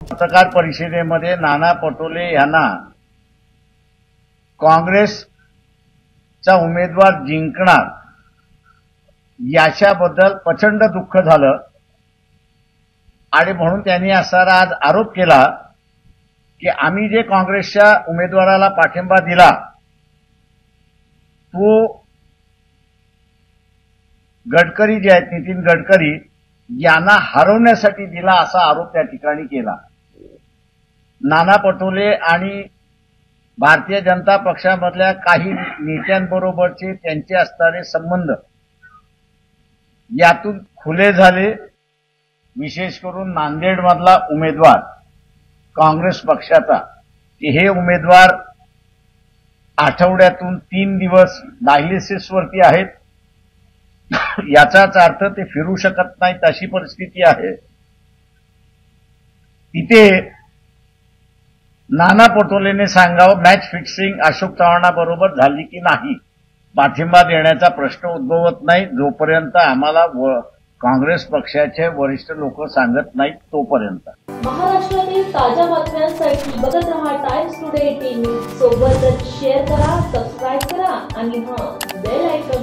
पत्रकार परिषदेमध्ये नाना पटोले यांना काँग्रेसचा उमेदवार जिंकणार याच्याबद्दल प्रचंड दुःख झालं आणि म्हणून त्यांनी असा आज आरोप केला की आम्ही जे काँग्रेसच्या उमेदवाराला पाठिंबा दिला तो गडकरी जे आहेत नितीन गडकरी यांना हरवण्यासाठी दिला असा आरोप त्या ठिकाणी केला। नाना पटोले आणि भारतीय जनता पक्षामधल्या काही नेत्यांबरोबरचे त्यांचे असणारे संबंध यातून खुले झाले। विशेष करून नांदेडमधला उमेदवार काँग्रेस पक्षाचा की हे उमेदवार आठवड्यातून 3 दिवस डायलिसिसवरती आहेत, याचाच अर्थ ते फिरू शकत नाहीत अशी परिस्थिती आहे। तिथे नाना पटोलेने सांगावं मॅच फिक्सिंग अशोक चव्हाणाबरोबर झाली की नाही, पाठिंबा देण्याचा प्रश्न उद्भवत नाही जोपर्यंत आम्हाला काँग्रेस पक्षाचे वरिष्ठ लोक सांगत नाहीत तोपर्यंत। महाराष्ट्रातील ताज्या बातम्यांसाठी बघत रहा टाइम्स टुडे 18 न्यूज। सोबतच शेअर करा, सबस्क्राईब करा आणि बेल आयकॉन